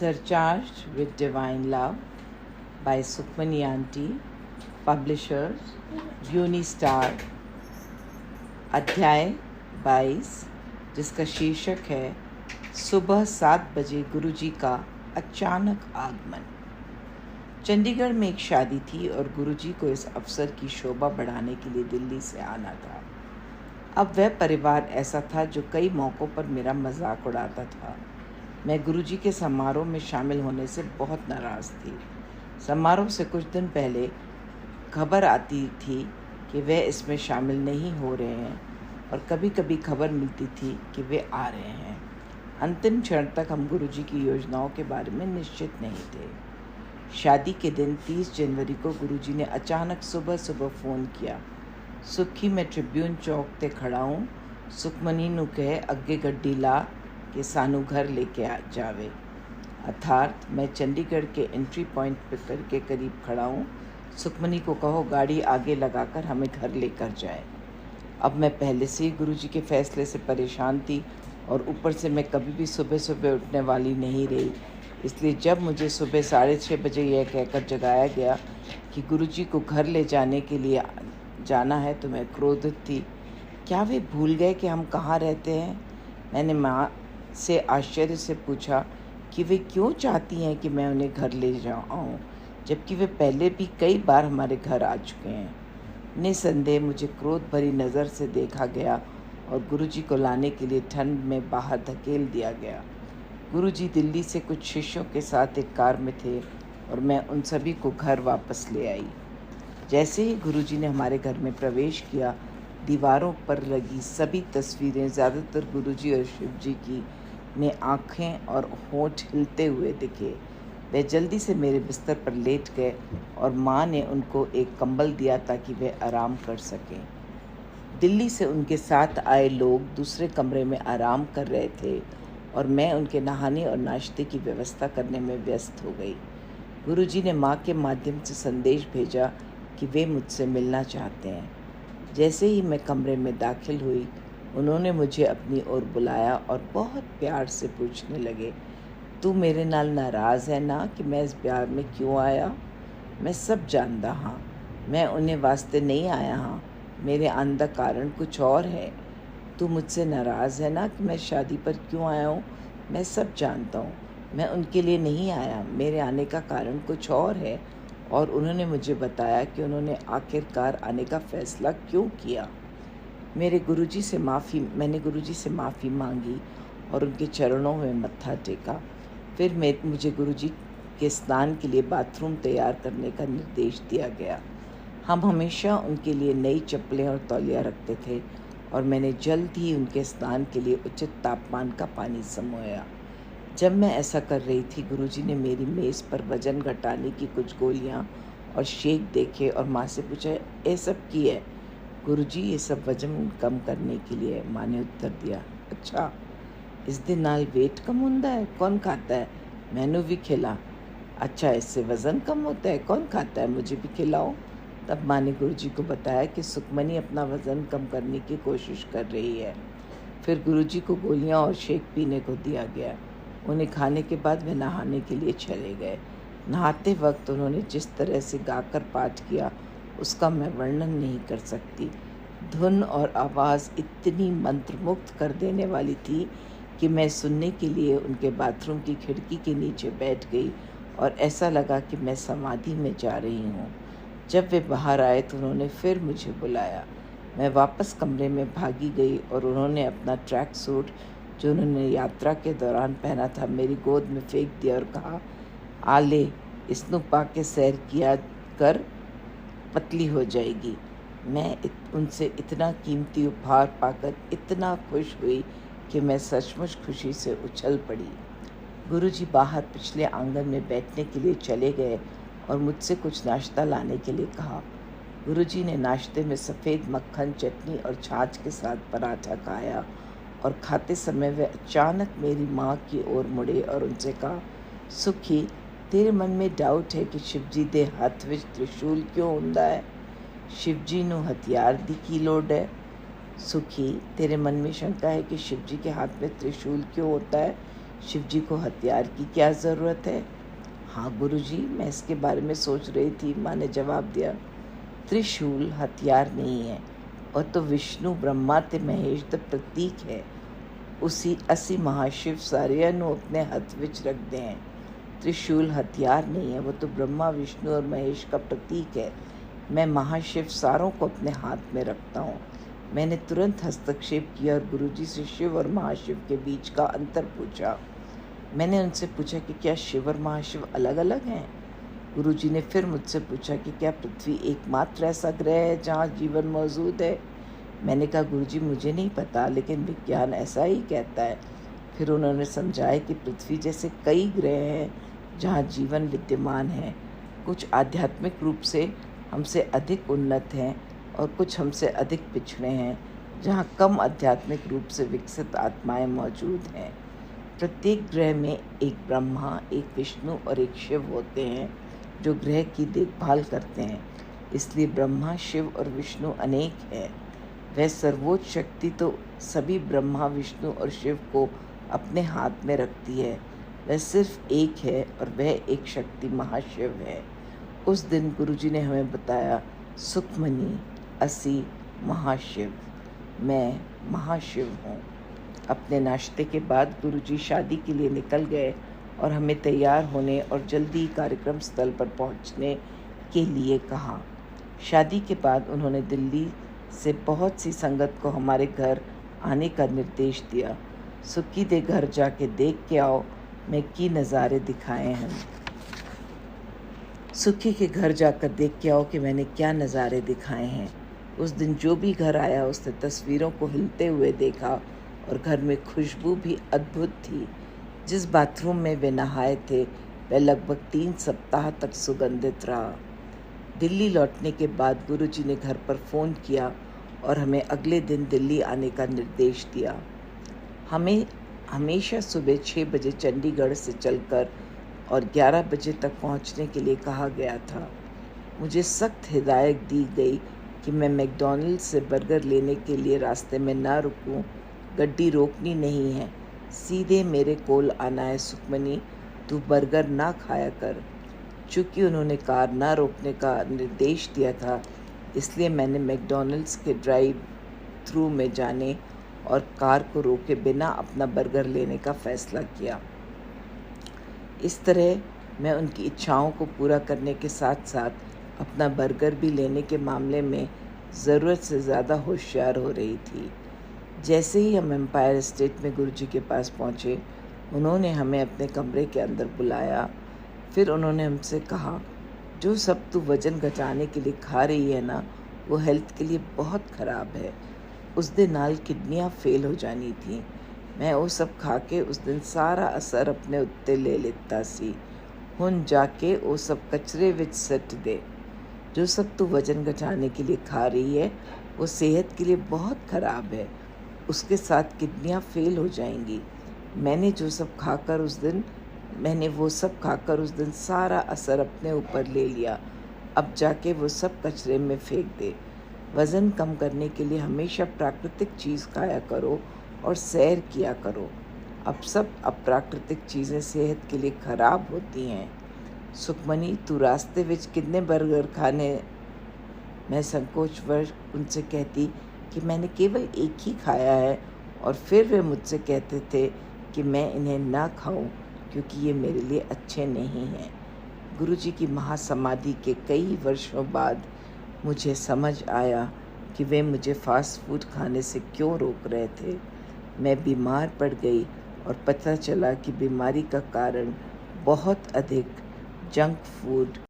Surcharged with Divine Love by Sukhmani Aunty, publishers Unistar, अध्याय 22 जिसका शीर्षक है सुबह 7 बजे गुरुजी का अचानक आगमन। चंडीगढ़ में एक शादी थी और गुरुजी को इस अवसर की शोभा बढ़ाने के लिए दिल्ली से आना था। अब वह परिवार ऐसा था जो कई मौक़ों पर मेरा मजाक उड़ाता था। मैं गुरुजी के समारोह में शामिल होने से बहुत नाराज़ थी। समारोह से कुछ दिन पहले खबर आती थी कि वे इसमें शामिल नहीं हो रहे हैं और कभी कभी खबर मिलती थी कि वे आ रहे हैं। अंतिम क्षण तक हम गुरुजी की योजनाओं के बारे में निश्चित नहीं थे। शादी के दिन 30 जनवरी को गुरुजी ने अचानक सुबह सुबह फ़ोन किया। सुखी मैं ट्रिब्यून चौक ते खड़ा हूँ, सुखमनी नू कहे अगे गड्डी ला के सानू घर लेके आ जावे। अर्थात मैं चंडीगढ़ के एंट्री पॉइंट पर के करीब खड़ा हूँ, सुखमनी को कहो गाड़ी आगे लगाकर हमें घर लेकर जाए। अब मैं पहले से ही गुरुजी के फैसले से परेशान थी और ऊपर से मैं कभी भी सुबह सुबह उठने वाली नहीं रही। इसलिए जब मुझे सुबह 6:30 बजे यह कहकर जगाया गया कि गुरुजी को घर ले जाने के लिए जाना है तो मैं क्रोधित थी। क्या वे भूल गए कि हम कहाँ रहते हैं? मैंने माँ से आश्चर्य से पूछा कि वे क्यों चाहती हैं कि मैं उन्हें घर ले जाऊँ, जबकि वे पहले भी कई बार हमारे घर आ चुके हैं। निसंदेह मुझे क्रोध भरी नज़र से देखा गया और गुरुजी को लाने के लिए ठंड में बाहर धकेल दिया गया। गुरुजी दिल्ली से कुछ शिष्यों के साथ एक कार में थे और मैं उन सभी को घर वापस ले आई। जैसे ही गुरुजी ने हमारे घर में प्रवेश किया, दीवारों पर लगी सभी तस्वीरें, ज़्यादातर गुरुजी और शिवजी की, में आँखें और होंठ हिलते हुए दिखे। वे जल्दी से मेरे बिस्तर पर लेट गए और माँ ने उनको एक कंबल दिया ताकि वे आराम कर सकें। दिल्ली से उनके साथ आए लोग दूसरे कमरे में आराम कर रहे थे और मैं उनके नहाने और नाश्ते की व्यवस्था करने में व्यस्त हो गई। गुरुजी ने माँ के माध्यम से संदेश भेजा कि वे मुझसे मिलना चाहते हैं। जैसे ही मैं कमरे में दाखिल हुई, उन्होंने मुझे अपनी ओर बुलाया और बहुत प्यार से पूछने लगे, तू मेरे नाल नाराज़ है ना कि मैं इस प्यार में क्यों आया? मैं सब जानता हाँ, मैं उन्हें वास्ते नहीं आया हाँ, मेरे आने का कारण कुछ और है। तू मुझसे नाराज़ है ना कि मैं शादी पर क्यों आया हूँ? मैं सब जानता हूँ, मैं उनके लिए नहीं आया, मेरे आने का कारण कुछ और है। और उन्होंने मुझे बताया कि उन्होंने आखिरकार आने का फ़ैसला क्यों किया। मैंने गुरुजी से माफ़ी मांगी और उनके चरणों में मत्था टेका। फिर मुझे गुरुजी के स्नान के लिए बाथरूम तैयार करने का निर्देश दिया गया। हम हमेशा उनके लिए नई चप्पलें और तौलिया रखते थे और मैंने जल्द ही उनके स्नान के लिए उचित तापमान का पानी समोया। जब मैं ऐसा कर रही थी, गुरुजी ने मेरी मेज़ पर वज़न घटाने की कुछ गोलियां और शेक देखे और माँ से पूछा, ये सब की है? गुरुजी, ये सब वज़न कम करने के लिए, माँ ने उत्तर दिया। अच्छा, इस दिन नाल वेट कम होता है? कौन खाता है? मैनू भी खिला। अच्छा, इससे वज़न कम होता है? कौन खाता है? मुझे भी खिलाओ। तब माँ ने गुरुजी को बताया कि सुखमनी अपना वज़न कम करने की कोशिश कर रही है। फिर गुरुजी को गोलियां और शेक पीने को दिया गया। उन्हें खाने के बाद वे नहाने के लिए चले गए। नहाते वक्त उन्होंने जिस तरह से गाकर पाठ किया, उसका मैं वर्णन नहीं कर सकती। धुन और आवाज़ इतनी मंत्रमुग्ध कर देने वाली थी कि मैं सुनने के लिए उनके बाथरूम की खिड़की के नीचे बैठ गई और ऐसा लगा कि मैं समाधि में जा रही हूँ। जब वे बाहर आए तो उन्होंने फिर मुझे बुलाया। मैं वापस कमरे में भागी गई और उन्होंने अपना ट्रैक सूट जो उन्होंने यात्रा के दौरान पहना था मेरी गोद में फेंक दिया और कहा, आ ले, इसनू पा के सैर किया कर, पतली हो जाएगी। मैं उनसे इतना कीमती उपहार पाकर इतना खुश हुई कि मैं सचमुच खुशी से उछल पड़ी। गुरुजी बाहर पिछले आंगन में बैठने के लिए चले गए और मुझसे कुछ नाश्ता लाने के लिए कहा। गुरुजी ने नाश्ते में सफ़ेद मक्खन, चटनी और छाछ के साथ पराठा खाया और खाते समय वे अचानक मेरी माँ की ओर मुड़े और उनसे कहा, सुखी, तेरे मन में डाउट है कि शिवजी दे हथ विच त्रिशूल क्यों हुंदा है? शिवजी नू हथियार दी की लोड़ है? सुखी, तेरे मन में शंका है कि शिवजी के हाथ में त्रिशूल क्यों होता है? शिव जी को हथियार की क्या ज़रूरत है? हाँ गुरुजी, मैं इसके बारे में सोच रही थी, माँ ने जवाब दिया। त्रिशूल हथियार नहीं है, और तो विष्णु ब्रह्मा ते महेश दा प्रतीक है। उसी असी महाशिव सारिया ਨੂੰ अपने हथ विच रखते हैं। त्रिशूल हथियार नहीं है, वो तो ब्रह्मा विष्णु और महेश का प्रतीक है। मैं महाशिव सारों को अपने हाथ में रखता हूँ। मैंने तुरंत हस्तक्षेप किया और गुरुजी से शिव और महाशिव के बीच का अंतर पूछा। मैंने उनसे पूछा कि क्या शिव और महाशिव अलग अलग हैं? गुरुजी ने फिर मुझसे पूछा कि क्या पृथ्वी एकमात्र ऐसा ग्रह है जहाँ जीवन मौजूद है? मैंने कहा गुरुजी मुझे नहीं पता, लेकिन विज्ञान ऐसा ही कहता है। फिर उन्होंने समझाया कि पृथ्वी जैसे कई ग्रह हैं जहाँ जीवन विद्यमान है। कुछ आध्यात्मिक रूप से हमसे अधिक उन्नत हैं और कुछ हमसे अधिक पिछड़े हैं, जहाँ कम आध्यात्मिक रूप से विकसित आत्माएं मौजूद हैं। प्रत्येक ग्रह में एक ब्रह्मा, एक विष्णु और एक शिव होते हैं जो ग्रह की देखभाल करते हैं। इसलिए ब्रह्मा, शिव और विष्णु अनेक हैं। वह सर्वोच्च शक्ति तो सभी ब्रह्मा, विष्णु और शिव को अपने हाथ में रखती है। वह सिर्फ एक है और वह एक शक्ति महाशिव है। उस दिन गुरुजी ने हमें बताया, सुखमनी असी महाशिव, मैं महाशिव हूँ। अपने नाश्ते के बाद गुरुजी शादी के लिए निकल गए और हमें तैयार होने और जल्दी कार्यक्रम स्थल पर पहुँचने के लिए कहा। शादी के बाद उन्होंने दिल्ली से बहुत सी संगत को हमारे घर आने का निर्देश दिया। सुखी दे घर जाके देख के आओ मैं की नज़ारे दिखाए हैं। सुखी के घर जाकर देख के आओ कि मैंने क्या नज़ारे दिखाए हैं। उस दिन जो भी घर आया उसने तस्वीरों को हिलते हुए देखा और घर में खुशबू भी अद्भुत थी। जिस बाथरूम में वे नहाए थे वह लगभग 3 सप्ताह तक सुगंधित रहा। दिल्ली लौटने के बाद गुरुजी ने घर पर फ़ोन किया और हमें अगले दिन दिल्ली आने का निर्देश दिया। हमें हमेशा सुबह 6 बजे चंडीगढ़ से चलकर और 11 बजे तक पहुंचने के लिए कहा गया था। मुझे सख्त हिदायत दी गई कि मैं मैकडॉनल्ड्स से बर्गर लेने के लिए रास्ते में ना रुकूं। गड्डी रोकनी नहीं है, सीधे मेरे कोल आना है। सुखमनी, तू बर्गर ना खाया कर। चूँकि उन्होंने कार ना रोकने का निर्देश दिया था, इसलिए मैंने मैकडॉनल्ड्स के ड्राइव थ्रू में जाने और कार को रोके बिना अपना बर्गर लेने का फ़ैसला किया। इस तरह मैं उनकी इच्छाओं को पूरा करने के साथ साथ अपना बर्गर भी लेने के मामले में ज़रूरत से ज़्यादा होशियार हो रही थी। जैसे ही हम एम्पायर स्टेट में गुरुजी के पास पहुँचे, उन्होंने हमें अपने कमरे के अंदर बुलाया। फिर उन्होंने हमसे कहा, जो सब तू वज़न घटाने के लिए खा रही है ना, वो हेल्थ के लिए बहुत ख़राब है। उस दिन नाल किडनियाँ फेल हो जानी थी। मैं वो सब खा के उस दिन सारा असर अपने उत्ते ले लेता सी। हुन जाके वो सब कचरे विच सट दे। जो सब तू वज़न घटाने के लिए खा रही है वो सेहत के लिए बहुत ख़राब है। उसके साथ किडनियाँ फेल हो जाएंगी। मैंने वो सब खाकर उस दिन सारा असर अपने ऊपर ले लिया। अब जाके वो सब कचरे में फेंक दे। वज़न कम करने के लिए हमेशा प्राकृतिक चीज़ खाया करो और सैर किया करो। अब सब अप्राकृतिक चीज़ें सेहत के लिए ख़राब होती हैं। सुखमनी, तू रास्ते विच कितने बर्गर खाने? मैं संकोचवश उनसे कहती कि मैंने केवल एक ही खाया है, और फिर वे मुझसे कहते थे कि मैं इन्हें ना खाऊं क्योंकि ये मेरे लिए अच्छे नहीं हैं। गुरुजी की महासमाधि के कई वर्षों बाद मुझे समझ आया कि वे मुझे फ़ास्ट फूड खाने से क्यों रोक रहे थे। मैं बीमार पड़ गई और पता चला कि बीमारी का कारण बहुत अधिक जंक फूड